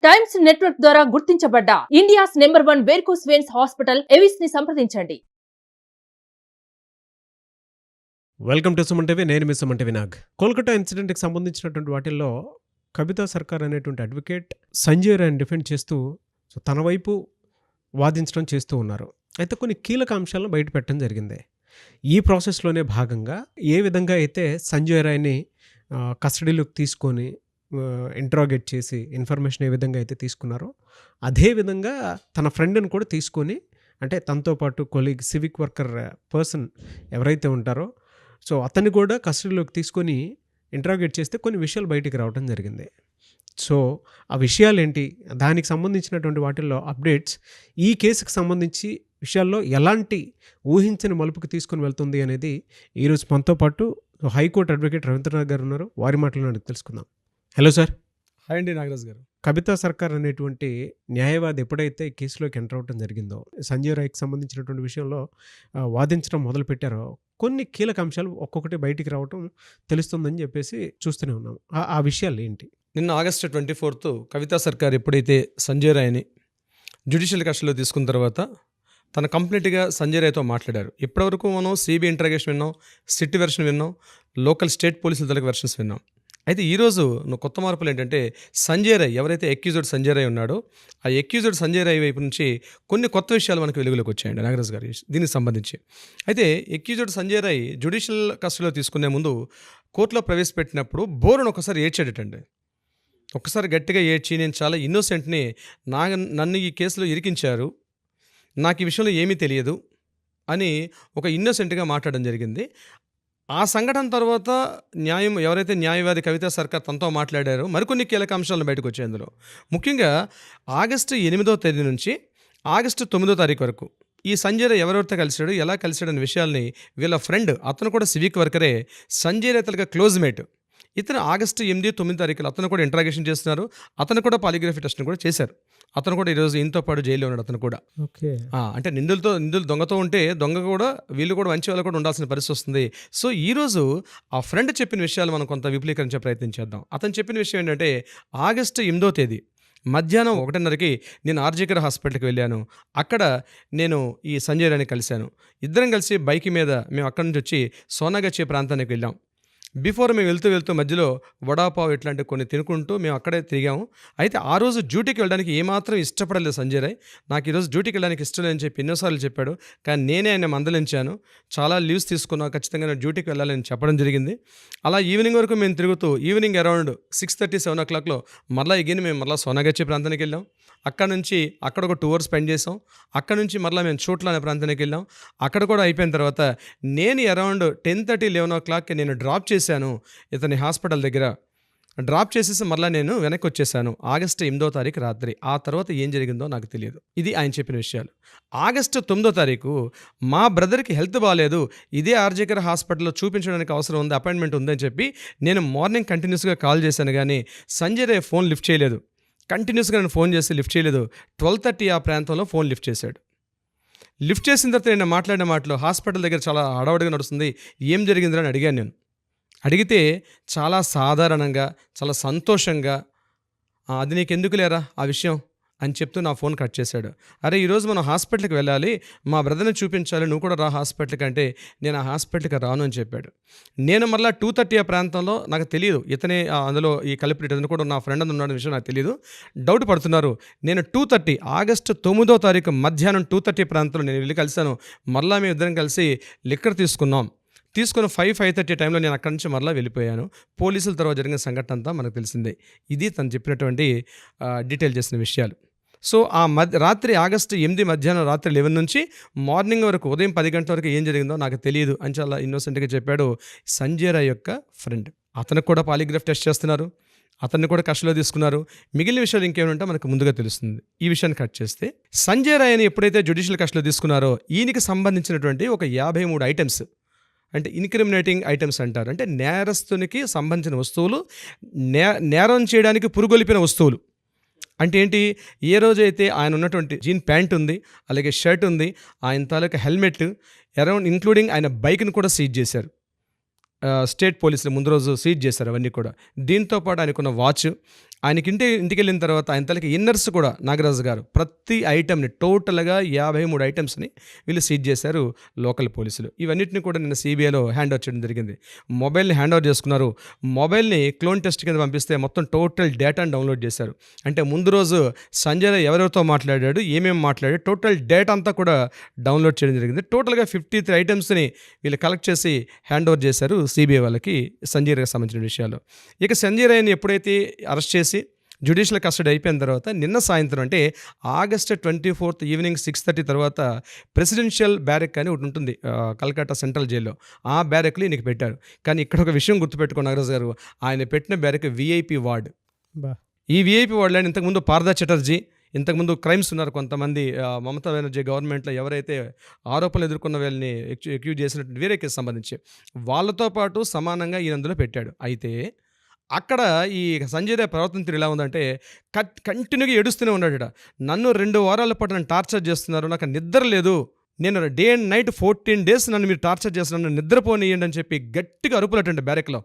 Times network ద్వారా గుర్తించబడ్డ India's number 1 varicose veins hospital Avis ని సంప్రదించండి. Welcome to Suman TV. నేను మీ సుమన్ టీవీ నాగ్. కోల్కతా ఇన్సిడెంట్కి సంబంధించినటువంటి వాటిల్లో కవితా సర్కార్ అనేటువంటి అడ్వకేట్ సంజయ్ రాయ్ని డిఫెండ్ చేస్తూ తన వైపు వాదించడం చేస్తూ ఉన్నారు. అయితే కొన్ని కీలక అంశాలను బయట పెట్టడం జరిగింది. ఈ ప్రాసెస్లోనే భాగంగా ఏ విధంగా అయితే సంజయ్ రాయ్ని కస్టడీలోకి తీసుకొని ఇంట్రాగేట్ చేసి ఇన్ఫర్మేషన్ ఏ విధంగా అయితే తీసుకున్నారో అదేవిధంగా తన ఫ్రెండ్ని కూడా తీసుకొని, అంటే తనతో పాటు కొలీగ్ సివిక్ వర్కర్ పర్సన్ ఎవరైతే ఉంటారో సో అతన్ని కూడా కస్టడీలోకి తీసుకొని ఇంట్రాగేట్ చేస్తే కొన్ని విషయాలు బయటికి రావడం జరిగింది. సో ఆ విషయాలు ఏంటి, దానికి సంబంధించినటువంటి వాటిల్లో అప్డేట్స్, ఈ కేసుకు సంబంధించి విషయాల్లో ఎలాంటి ఊహించని మలుపుకి తీసుకొని వెళ్తుంది అనేది ఈరోజు మనతో పాటు హైకోర్టు అడ్వకేట్ రవీంద్రనాథ్ గారు ఉన్నారు. వారి మాటలను అడిగి తెలుసుకుందాం. Hello sir. హాయ్ అండి నాగరాజ్ గారు. కవితా సర్కార్ అనేటువంటి న్యాయవాది ఎప్పుడైతే ఈ కేసులోకి ఎంటర్ అవడం జరిగిందో, సంజయ్ రాయ్కి సంబంధించినటువంటి విషయంలో వాదించడం మొదలుపెట్టారో కొన్ని కీలక అంశాలు ఒక్కొక్కటి బయటికి రావటం తెలుస్తుందని చెప్పేసి చూస్తూనే ఉన్నాం. ఆ విషయాలు ఏంటి? నిన్న ఆగస్టు 24 కవితా సర్కార్ ఎప్పుడైతే సంజయ్ రాయ్ని జ్యుడిషియల్ కస్టడీలో తీసుకున్న తర్వాత తన కంప్లీట్గా సంజయ్ రాయ్తో మాట్లాడారు. ఇప్పటివరకు మనం సిబిఐ ఇంట్రాగేషన్ విన్నాం, సిట్ వెర్షన్ విన్నాం, లోకల్ స్టేట్ పోలీసుల తరగతి వెర్షన్స్ విన్నాం. అయితే ఈరోజు కొత్త మార్పులు ఏంటంటే సంజయ్ రాయ్ ఎవరైతే ఎక్యూజ్డ్ సంజయ్ రాయ్ ఉన్నాడో ఆ ఎక్యూజ్డ్ సంజయ్ రాయ్ వైపు నుంచి కొన్ని కొత్త విషయాలు మనకు వెలుగులోకి వచ్చాయండి నాగరాజ్ గారు దీనికి సంబంధించి. అయితే ఎక్యూజ్డ్ సంజయ్ రాయ్ జ్యుడిషియల్ కస్టడీలో తీసుకునే ముందు కోర్టులో ప్రవేశపెట్టినప్పుడు బోరును ఒకసారి ఏడ్చాడటండి. ఒకసారి గట్టిగా ఏడ్చి, నేను చాలా ఇన్నోసెంట్ని, నన్ను ఈ కేసులో ఇరికించారు, నాకు ఈ విషయంలో ఏమీ తెలియదు అని ఒక ఇన్నోసెంట్గా మాట్లాడడం జరిగింది. ఆ సంఘటన తర్వాత ఎవరైతే న్యాయవాది కవితా సర్కార్ తనతో మాట్లాడారో మరికొన్ని కీలక అంశాలను బయటకు వచ్చాయి. అందులో ముఖ్యంగా ఆగస్టు 8వ తేదీ నుంచి ఆగస్టు 9వ తారీఖు వరకు ఈ సంజయ్ రాయ్ ఎవరెవరితో కలిశాడు, ఎలా కలిశాడు అనే విషయాల్ని వీళ్ళ ఫ్రెండ్, అతను కూడా సివిక్ వర్కరే, సంజయ్ రాయ్ తనగా క్లోజ్మేట్, ఇతను ఆగస్టు 8, 9 తారీఖులు అతను కూడా ఇంట్రాగేషన్ చేస్తున్నారు. అతను కూడా పాలిగ్రఫీ టెస్ట్ని కూడా చేశారు. అతను కూడా ఈరోజు ఇంతో పాటు జైల్లో ఉన్నాడు. అతను కూడా అంటే నిందులు దొంగతో ఉంటే దొంగ కూడా వీళ్ళు కూడా మంచి వాళ్ళు కూడా ఉండాల్సిన పరిస్థితి వస్తుంది. సో ఈరోజు ఆ ఫ్రెండ్ చెప్పిన విషయాలు మనం కొంత విపులీకరించే ప్రయత్నం చేద్దాం. అతను చెప్పిన విషయం ఏంటంటే ఆగస్టు 8వ తేదీ మధ్యాహ్నం 1:30కి నేను ఆర్జీకర్ హాస్పిటల్కి వెళ్ళాను. అక్కడ నేను ఈ సంజయ్ రాయ్ని కలిశాను. ఇద్దరం కలిసి బైక్ మీద మేము అక్కడి నుంచి వచ్చి సోనాగచ్చి ప్రాంతానికి వెళ్ళాం. బిఫోర్ మేము వెళ్తూ మధ్యలో వడాపావ్ ఇట్లాంటివి కొన్ని తినుకుంటూ మేము అక్కడే తిరిగాము. అయితే ఆ రోజు డ్యూటీకి వెళ్ళడానికి ఏమాత్రం ఇష్టపడలేదు సంజయ్ రాయ్. నాకు ఈరోజు డ్యూటీకి వెళ్ళడానికి ఇష్టం లేదని చెప్పి ఎన్నోసార్లు చెప్పాడు. కానీ నేనే ఆయన మందలించాను. చాలా లీవ్స్ తీసుకున్నా, ఖచ్చితంగా నేను డ్యూటీకి వెళ్ళాలని చెప్పడం జరిగింది. అలా ఈవినింగ్ వరకు మేము తిరుగుతూ ఈవినింగ్ అరౌండ్ 6:30, 7 o'clockలో మరలా మేము మరలా సోనాగచ్చి ప్రాంతానికి వెళ్ళాం. అక్కడ నుంచి అక్కడ ఒక 2 hours స్పెండ్ చేసాం. అక్కడ నుంచి మరలా మేము చోట్ల అనే ప్రాంతానికి వెళ్ళాం. అక్కడ కూడా అయిపోయిన తర్వాత నేను అరౌండ్ 10:30, 11 o'clock నేను డ్రాప్ చేశాను ఇతని హాస్పిటల్ దగ్గర. డ్రాప్ చేసేసి మరలా నేను వెనక్కి వచ్చేసాను ఆగస్టు 8వ తారీఖు రాత్రి. ఆ తర్వాత ఏం జరిగిందో నాకు తెలియదు. ఇది ఆయన చెప్పిన విషయాలు. ఆగస్టు 9వ తారీఖు మా బ్రదర్కి హెల్త్ బాగాలేదు, ఇదే ఆర్జీకర్ హాస్పిటల్లో చూపించడానికి అవసరం ఉంది, అపాయింట్మెంట్ ఉందని చెప్పి నేను మార్నింగ్ కంటిన్యూస్గా కాల్ చేశాను. కానీ సంజయ్ రాయ్ ఫోన్ లిఫ్ట్ చేయలేదు. కంటిన్యూస్గా నేను ఫోన్ చేసి లిఫ్ట్ చేయలేదు. 12:30 ఆ ప్రాంతంలో ఫోన్ లిఫ్ట్ చేశాడు. లిఫ్ట్ చేసిన తర్వాత నేను మాట్లాడిన మాటలు, హాస్పిటల్ దగ్గర చాలా హడావుడిగా నడుస్తుంది, ఏం జరిగిందని అని అడిగాను నేను. అడిగితే చాలా సాధారణంగా, చాలా సంతోషంగా, అది నీకు ఎందుకు లేరా ఆ విషయం అని చెప్తూ నా ఫోన్ కట్ చేశాడు. అరే ఈరోజు మనం హాస్పిటల్కి వెళ్ళాలి, మా బ్రదర్ని చూపించాలి, నువ్వు కూడా రా హాస్పిటల్కి అంటే నేను ఆ హాస్పిటల్కి రాను అని చెప్పాడు. నేను మరలా 2:30 ఆ ప్రాంతంలో, నాకు తెలియదు ఇతనే అందులో ఈ కలిపిట్, అతను కూడా నా ఫ్రెండ్ ఉన్నాడు విషయం నాకు తెలియదు, డౌట్ పడుతున్నారు. నేను 2:30 ఆగస్టు 9వ తారీఖు మధ్యాహ్నం 2:30 ప్రాంతంలో నేను వెళ్ళి కలిశాను. మరలా మేము ఇద్దరం కలిసి లిక్కర్ తీసుకుని 5:30 టైంలో నేను అక్కడి నుంచి మరలా వెళ్ళిపోయాను. పోలీసుల తర్వాత జరిగిన సంఘటన అంతా మనకు తెలిసిందే. ఇది తను చెప్పినటువంటి డీటెయిల్ చేసిన విషయాలు. సో ఆ రాత్రి ఆగస్టు 8 మధ్యాహ్నం రాత్రి 11 నుంచి మార్నింగ్ వరకు, ఉదయం 10 గంటల వరకు ఏం జరిగిందో నాకు తెలియదు అని చాలా ఇన్నోసెంట్గా చెప్పాడు సంజయ్ రాయ్ యొక్క ఫ్రెండ్. అతనికి కూడా పాలిగ్రాఫ్ టెస్ట్ చేస్తున్నారు, అతన్ని కూడా కస్టడీలో తీసుకున్నారు. మిగిలిన విషయాలు ఇంకేమంటే మనకు ముందుగా తెలుస్తుంది. ఈ విషయాన్ని కట్ చేస్తే సంజయ్ రాయ్ని ఎప్పుడైతే జ్యుడిషియల్ కస్టడీలో తీసుకున్నారో ఈయనకి సంబంధించినటువంటి ఒక 53 ఐటమ్స్, అంటే ఇన్క్రిమినేటింగ్ ఐటమ్స్ అంటారు, అంటే నేరస్తునికి సంబంధించిన వస్తువులు, నేరం చేయడానికి పురుగొలిపిన వస్తువులు. అంటే ఏంటి, ఏ రోజైతే ఆయన ఉన్నటువంటి జీన్ ప్యాంట్ ఉంది, అలాగే షర్ట్ ఉంది, ఆయన తాలూకా హెల్మెట్, అరౌండ్ ఇంక్లూడింగ్ ఆయన బైక్ని కూడా సీజ్ చేశారు. స్టేట్ పోలీసులు ముందు రోజు సీజ్ చేశారు అవన్నీ కూడా. దీంతో పాటు ఆయనకున్న వాచ్, ఆయనకి ఇంటికి వెళ్ళిన తర్వాత ఆయన తలకి ఇన్నర్స్ కూడా నాగరాజు గారు ప్రతి ఐటెంని టోటల్గా 53 ఐటమ్స్ని వీళ్ళు సీజ్ చేశారు లోకల్ పోలీసులు. ఇవన్నిటిని కూడా నిన్న సిబిఐలో హ్యాండ్ ఓవర్ చేయడం జరిగింది. మొబైల్ని హ్యాండ్ ఓవర్ చేసుకున్నారు. మొబైల్ని క్లోన్ టెస్ట్ కింద పంపిస్తే మొత్తం టోటల్ డేటాను డౌన్లోడ్ చేశారు. అంటే ముందు రోజు సంజయ్ రాయ్ ఎవరెవరితో మాట్లాడాడు, ఏమేమి మాట్లాడాడు, టోటల్ డేటా అంతా కూడా డౌన్లోడ్ చేయడం జరిగింది. టోటల్గా 53 ఐటమ్స్ని వీళ్ళు కలెక్ట్ చేసి హ్యాండ్ ఓవర్ చేశారు సిబిఐ వాళ్ళకి సంజయ్ రాయ్కి సంబంధించిన విషయాలు. ఇక సంజయ్ రాయ్ని ఎప్పుడైతే అరెస్ట్ చేసి జ్యుడిషియల్ కస్టడీ అయిపోయిన తర్వాత నిన్న సాయంత్రం అంటే August 24 ఈవినింగ్ 6:30 తర్వాత ప్రెసిడెన్షియల్ బ్యారెక్ అని ఒకటి ఉంటుంది కలకత్తా సెంట్రల్ జైల్లో. ఆ బ్యారెక్లో ఈయనకి పెట్టారు. కానీ ఇక్కడ ఒక విషయం గుర్తుపెట్టుకున్న నాగరాజు గారు, ఆయన పెట్టిన బ్యారెక్ విఐపి వార్డ్. ఈ విఐపి వార్డులో ఇంతకుముందు పారదా చటర్జీ, ఇంతకుముందు క్రైమ్స్ ఉన్నారు కొంతమంది, మమతా బెనర్జీ గవర్నమెంట్లో ఎవరైతే ఆరోపణలు ఎదుర్కొన్న వీళ్ళని అక్యూజ్ చేసినట్టు వేరే కేసు సంబంధించి వాళ్ళతో పాటు సమానంగా ఈయన అందులో పెట్టాడు. అయితే అక్కడ ఈ సంజయ్ రాయ్ ప్రవర్తన తీరు ఎలా ఉందంటే కంటిన్యూగా ఏడుస్తూనే ఉన్నాడట. నన్ను 2 వారాల పాటు నన్ను టార్చర్ చేస్తున్నారు, నాకు నిద్ర లేదు, నేను డే అండ్ నైట్ 14 days నన్ను మీరు టార్చర్ చేస్తున్నారు, నన్ను నిద్రపోనియండి అని చెప్పి గట్టిగా అరుపులటండి బ్యారెక్లో.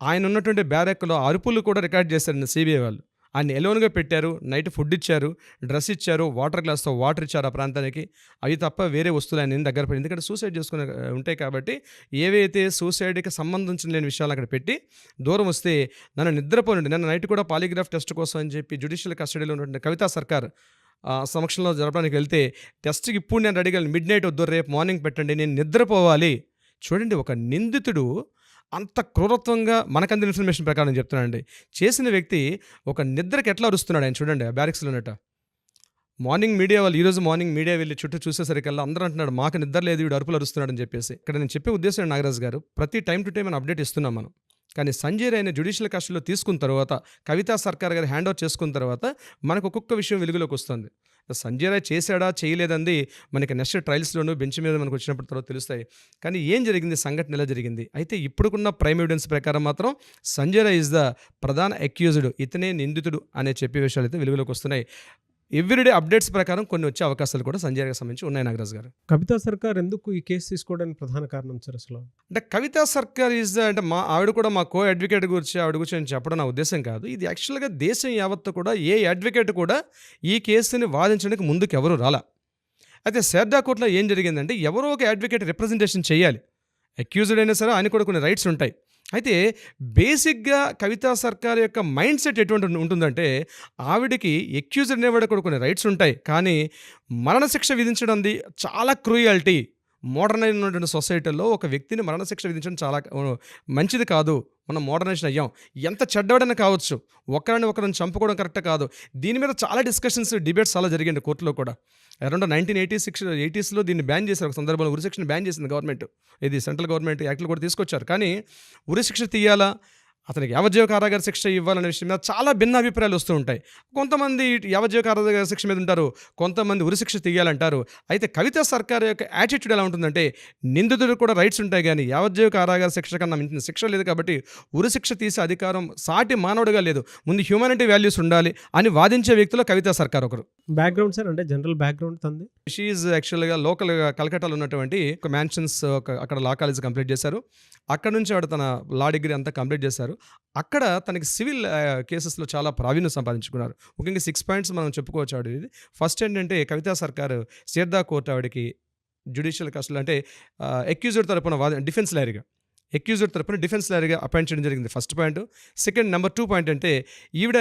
ఆయన ఉన్నటువంటి బ్యారెక్లో అరుపులు కూడా రికార్డ్ చేశారండి సిబిఐ వాళ్ళు. ఆయన ఎలోన్గా పెట్టారు, నైట్ ఫుడ్ ఇచ్చారు, డ్రెస్ ఇచ్చారు, వాటర్ గ్లాస్తో వాటర్ ఇచ్చారు ఆ ప్రాంతానికి. అవి తప్ప వేరే వస్తువులు ఆయన దగ్గర పెట్టి, ఎందుకంటే సూసైడ్ చేసుకునే ఉంటాయి కాబట్టి ఏవైతే సూసైడ్కి సంబంధించిన లేని విషయాలు అక్కడ పెట్టి దూరం వస్తే నన్ను నిద్రపోనండి. నన్ను నైట్ కూడా పాలిగ్రాఫ్ టెస్ట్ కోసం అని చెప్పి జ్యుడిషియల్ కస్టడీలో ఉన్నటువంటి కవితా సర్కార్ సమక్షంలో జరపడానికి వెళ్తే టెస్ట్కి ఇప్పుడు నేను రెడీగా మిడ్ నైట్ వద్దు, రేపు మార్నింగ్ పెట్టండి, నేను నిద్రపోవాలి. చూడండి, ఒక నిందితుడు అంత క్రూరత్వంగా మనకందిన ఇన్ఫర్మేషన్ ప్రకారం చెప్తున్నానండి, చేసిన వ్యక్తి ఒక నిద్రకి ఎట్లా అరుస్తున్నాడు ఆయన చూడండి ఆ బ్యారెక్స్లో ఉన్నట్టు. మార్నింగ్ మీడియా వాళ్ళు ఈరోజు మార్నింగ్ మీడియా వెళ్ళి చుట్టూ చూసేసరికల్లా అందరూ అంటున్నాడు మాకు నిద్ర లేదు, వీడు అరుపులు అరుస్తున్నాడు అని చెప్పేసి. ఇక్కడ నేను చెప్పే ఉద్దేశం నాగరాజు గారు, ప్రతి టైం టు టైం మనం అప్డేట్ ఇస్తున్నాం మనం. కానీ సంజయ్ రాయ్ని జ్యుడిషియల్ కస్టడీలో తీసుకున్న తర్వాత, కవితా సర్కార్ గారు హ్యాండ్ ఓవర్ చేసుకున్న తర్వాత మనకు ఒక్కొక్క విషయం వెలుగులోకి వస్తుంది. సంజయ్ రాయ్ చేశాడా చేయలేదంది మనకి నెక్స్ట్ ట్రయల్స్లోనూ బెంచ్ మీద మనకు వచ్చినప్పుడు తర్వాత తెలుస్తాయి. కానీ ఏం జరిగింది, సంఘటన ఎలా జరిగింది, అయితే ఇప్పుడుకున్న ప్రైమ్ ఎవిడెన్స్ ప్రకారం మాత్రం సంజయ్ రాయ్ ఇస్ ద ప్రధాన అక్యూజ్డ్, ఇతనే నిందితుడు అనే చెప్పే విషయాలు అయితే వెలుగులోకి వస్తున్నాయి. ఎవ్రీడే అప్డేట్స్ ప్రకారం కొన్ని వచ్చే అవకాశాలు కూడా సంజయ్ రాయ్కి సంబంధించి ఉన్నాయి నాగరాజు గారు. కవితా సర్కార్ ఎందుకు ఈ కేసు తీసుకోవడానికి ప్రధాన కారణం సార్ అసలు? అంటే కవితా సర్కార్ ఈజ్ అంటే ఆవిడ కూడా మా కో అడ్వకేట్ గురించి ఆవిడ గురించి నేను చెప్పడం నా ఉద్దేశం కాదు. ఇది యాక్చువల్గా దేశం యావత్తు కూడా ఏ అడ్వకేట్ కూడా ఈ కేసుని వాదించడానికి ముందుకు ఎవరు రాలా. అయితే శారదా కోర్టులో ఏం జరిగిందంటే ఎవరో ఒక అడ్వకేట్ రిప్రజెంటేషన్ చేయాలి. అక్యూజ్డ్ అయినా సరే ఆయన కూడా కొన్ని రైట్స్ ఉంటాయి. అయితే బేసిక్గా కవితా సర్కార్ యొక్క మైండ్ సెట్ ఎటువంటి ఉంటుందంటే ఆవిడకి అక్యూజ్డ్ అనేవాడు కూడా కొన్ని రైట్స్ ఉంటాయి, కానీ మరణశిక్ష విధించడం చాలా క్రూయాలిటీ. మోడర్నైజ్ ఉన్నటువంటి సొసైటీలో ఒక వ్యక్తిని మరణశిక్ష విధించడం చాలా మంచిది కాదు. మనం మోడర్నైజేషన్ అయ్యాం, ఎంత చెడ్డవాడైనా కావచ్చు, ఒకరిని చంపుకోవడం కరెక్ట్ కాదు. దీని మీద చాలా డిస్కషన్స్ డిబేట్స్ చాలా జరిగింది కోర్టులో కూడా. అరౌండ్ 1980s దీన్ని బ్యాన్ చేశారు. ఒక సందర్భంలో ఉరిశిక్షను బ్యాన్ చేసింది గవర్నమెంట్. ఇది సెంట్రల్ గవర్నమెంట్ యాక్ట్లు కూడా తీసుకొచ్చారు. కానీ ఉరిశిక్ష తీయాలా, అతనికి యావజ్జీవ కారాగార శిక్ష ఇవ్వాలనే విషయం మీద చాలా భిన్న అభిప్రాయాలు వస్తూ ఉంటాయి. కొంతమంది యావజ్జీవ కారాగార శిక్ష మీద ఉంటారు, కొంతమంది ఉరిశిక్ష తీయాలంటారు. అయితే కవితా సర్కార్ యొక్క యాటిట్యూడ్ ఎలా ఉంటుందంటే నిందితుడు కూడా రైట్స్ ఉంటాయి, కానీ యావజ్జీవ కారాగార శిక్ష కన్నా మించిన శిక్ష లేదు కాబట్టి ఉరిశిక్ష తీసే అధికారం సాటి మానవుడిగా లేదు, ముందు హ్యూమానిటీ వాల్యూస్ ఉండాలి అని వాదించే వ్యక్తిలో కవితా సర్కార్ ఒకరు. బ్యాక్గ్రౌండ్ సార్ అంటే జనరల్ బ్యాక్గ్రౌండ్ తంది. షీఈ్ యాక్చువల్గా లోకల్గా కలకట్టాలో ఉన్నటువంటి ఒక మ్యాన్షన్స్ అక్కడ లా కాలేజ్ కంప్లీట్ చేశారు. అక్కడ నుంచి ఆవిడ తన లా డిగ్రీ అంతా కంప్లీట్ చేశారు. అక్కడ తనకి సివిల్ కేసెస్లో చాలా ప్రావీణ్యం సంపాదించుకున్నారు. ముఖ్యంగా 6 points మనం చెప్పుకోవచ్చు ఆవిడ. ఇది ఫస్ట్ ఏంటంటే కవితా సర్కార్ శారదా కోర్టు ఆవిడకి జ్యుడిషియల్ కస్టడీలో అంటే అక్యూజ్డ్ తరపున డిఫెన్స్ లాయర్గా డిఫెన్స్ లాయర్గా అపాయింట్ చేయడం జరిగింది. First point. Second number 2 point అంటే ఈవిడ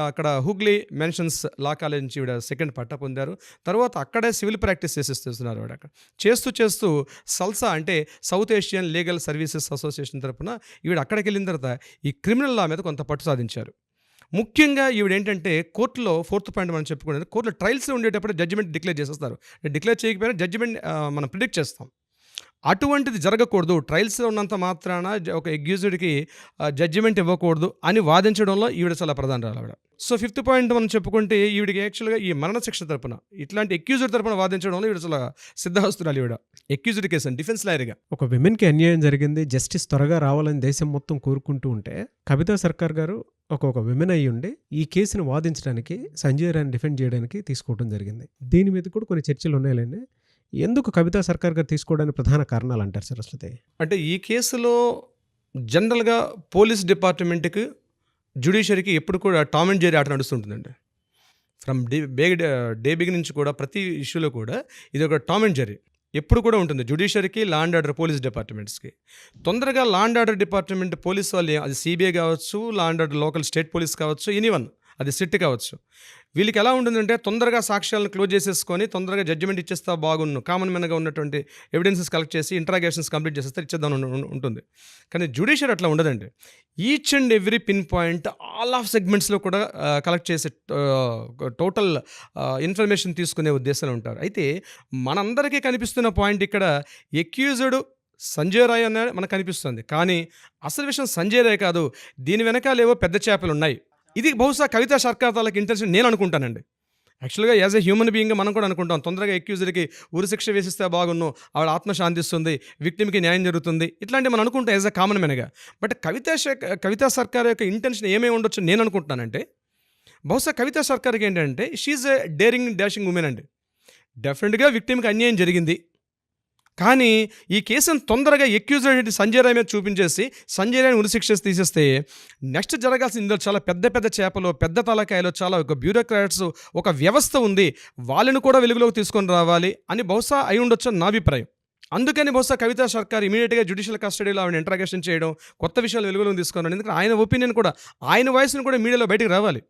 అక్కడ హుగ్లీ మెన్షన్స్ లా కాలేజ్ నుంచి ఈవిడ సెకండ్ పట్టా పొందారు. తర్వాత అక్కడే సివిల్ ప్రాక్టీస్ చేస్తున్నారు ఆవిడ. అక్కడ చేస్తూ సల్సా అంటే south Asian legal services association తరపున ఈవిడ అక్కడికి వెళ్ళిన తర్వాత ఈ క్రిమినల్ లా మీద కొంత పట్టు సాధించారు. ముఖ్యంగా ఈవిడ ఏంటంటే కోర్టులో 4th పాయింట్ మనం చెప్పుకునేది, కోర్టులో ట్రయల్స్లో ఉండేటప్పుడు జడ్జిమెంట్ డిక్లేర్ చేసేస్తారు. డిక్లేర్ చేయకపోయినా జడ్జిమెంట్ మనం ప్రిడిక్ట్ చేస్తాం. అటువంటిది జరగకూడదు, ట్రయల్స్లో ఉన్నంత మాత్రాన ఒక అక్యూజ్డ్కి జడ్జిమెంట్ ఇవ్వకూడదు అని వాదించడంలో ఈవిడ చాలా ప్రధానరాలు ఆవిడ. సో 5th పాయింట్ మనం చెప్పుకుంటే ఈవిడికి యాక్చువల్గా ఈ మరణశిక్ష తరపున ఇట్లాంటి అక్యూజ్డ్ తరపున వాదించడంలో ఈవిడ చాలా సిద్ధహస్తురాలు. ఈవిడ అక్యూజ్డ్ కేసు అని డిఫెన్స్ లాయర్గా. ఒక విమెన్కి అన్యాయం జరిగింది, జస్టిస్ త్వరగా రావాలని దేశం మొత్తం కోరుకుంటూ ఉంటే కవితా సర్కార్ గారు ఒక విమెన్ అయ్యి ఉండి ఈ కేసును వాదించడానికి, సంజయ్ రాయ్ని డిఫెండ్ చేయడానికి తీసుకోవడం జరిగింది. దీని మీద కూడా కొన్ని చర్చలు ఉన్నాయండి. ఎందుకు కవితా సర్కార్ గారు తీసుకోవడానికి ప్రధాన కారణాలు అంటారు సార్ అసలు? అంటే ఈ కేసులో జనరల్గా పోలీస్ డిపార్ట్మెంట్కి జ్యుడిషియరీకి ఎప్పుడు కూడా టామ్ అండ్ జెర్రీ ఆట నడుస్తుంటుందండి. ఫ్రమ్ డే బిగిన్ నుంచి కూడా ప్రతి ఇష్యూలో కూడా ఇది ఒక టామ్ అండ్ జెర్రీ ఎప్పుడు కూడా ఉంటుంది. జ్యుడిషియరీకి, లా అండ్ ఆర్డర్ పోలీస్ డిపార్ట్మెంట్స్కి. తొందరగా law and order department police వాళ్ళు, అది సిబిఐ కావచ్చు, law and order local state police కావచ్చు, ఎనీవన్, అది సిట్ కావచ్చు, వీళ్ళకి ఎలా ఉంటుందంటే తొందరగా సాక్ష్యాలను క్లోజ్ చేసేసుకొని తొందరగా జడ్జిమెంట్ ఇచ్చేస్తా బాగున్ను, కామన్ మెన్గా ఉన్నటువంటి ఎవిడెన్సెస్ కలెక్ట్ చేసి ఇంట్రాగేషన్స్ కంప్లీట్ చేసేస్తే ఇచ్చేద్దాం ఉంటుంది. కానీ జ్యుడిషియరీ అట్లా ఉండదండి. Each and every pin point all of సెగ్మెంట్స్లో కూడా కలెక్ట్ చేసే టోటల్ ఇన్ఫర్మేషన్ తీసుకునే ఉద్దేశంలో ఉంటారు. అయితే మనందరికీ కనిపిస్తున్న పాయింట్ ఇక్కడ ఎక్యూజ్డ్ సంజయ్ రాయ్ అనే మనకు కనిపిస్తుంది. కానీ అసలు విషయం సంజయ్ రాయ్ కాదు, దీని వెనకాలేవో పెద్ద చేపలు ఉన్నాయి. ఇది బహుశా కవితా సర్కార్ తాలూకు ఇంటెన్షన్ నేను అనుకుంటానండి. యాక్చువల్గా యాజ్ ఎ హ్యూమన్ బీయింగ్ మనం కూడా అనుకుంటాం, తొందరగా ఎక్యూజర్కి ఉరిశిక్ష వేసిస్తే బాగున్ను, ఆవిడ ఆత్మ శాంతిస్తుంది, విక్టిమ్కి న్యాయం జరుగుతుంది, ఇట్లాంటివి మనం అనుకుంటాం యాజ్ ఎ కామన్ మెన్గా. బట్ కవితా సర్కార్ యొక్క ఇంటెన్షన్ ఏమేమి ఉండొచ్చు నేను అనుకుంటున్నానంటే, బహుశా కవితా సర్కార్కి ఏంటంటే she's a daring dashing woman అండి. డెఫినెట్గా విక్టిమ్కి అన్యాయం జరిగింది, కానీ ఈ కేసును తొందరగా ఎక్యూజ్డ్ సంజయ్ రాయ్ మీద చూపించేసి సంజయ్ రాయ్ని ఉరిశిక్ష తీసేస్తే నెక్స్ట్ జరగాల్సిన ఇందులో చాలా పెద్ద పెద్ద చేపలు, పెద్ద తలకాయలు, చాలా ఒక బ్యూరోక్రాట్స్, ఒక వ్యవస్థ ఉంది, వాళ్ళని కూడా వెలుగులోకి తీసుకొని రావాలి అని బహుశా అయి ఉండొచ్చు నా అభిప్రాయం. అందుకని బహుశా కవితా సర్కార్ ఇమీడియట్గా జ్యుడిషియల్ కస్టడీలో ఆవిడ ఇంట్రాగేషన్ చేయడం, కొత్త విషయాలు వెలుగులోకి తీసుకున్నాను. ఎందుకంటే ఆయన ఒపీనియన్ కూడా, ఆయన వాయిస్ని కూడా మీడియాలో బయటకు రావాలి.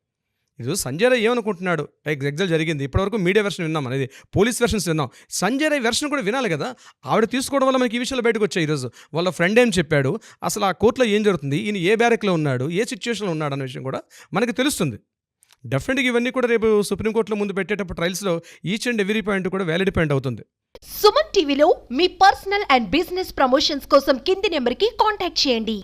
ఇది సంజయ్ రాయ్ ఏమనుకుంటున్నాడు, ఎగ్జాక్ట్ జరిగింది, ఇప్పటివరకు మీడియా వెర్షన్ విన్నాం, అనేది పోలీస్ వెర్షన్స్ విన్నాం, సంజయ్ రాయ్ వెర్షన్ కూడా వినాలి కదా. ఆవిడ తీసుకోవడం వల్ల మనకి ఈ విషయాలు బయటకు వచ్చాయి. ఈరోజు వాళ్ళ ఫ్రెండ్ ఏం చెప్పాడు, అసలు ఆ కోర్టులో ఏం జరుగుతుంది, ఈయన ఏ బ్యారెక్లో ఉన్నాడు, ఏ సిచ్యువేషన్లో ఉన్నాడు అన్న విషయం కూడా మనకి తెలుస్తుంది. డెఫినెట్గా ఇవన్నీ కూడా రేపు సుప్రీంకోర్టులో ముందు పెట్టేటప్పుడు ట్రయల్స్లో ఈచ్ అండ్ ఎవ్రీ పాయింట్ కూడా వ్యాలిడ్ పాయింట్ అవుతుంది. సుమన్ టీవీలో మీ పర్సనల్ అండ్ బిజినెస్ ప్రమోషన్స్ కోసం కింది నెంబర్కి కాంటాక్ట్ చేయండి.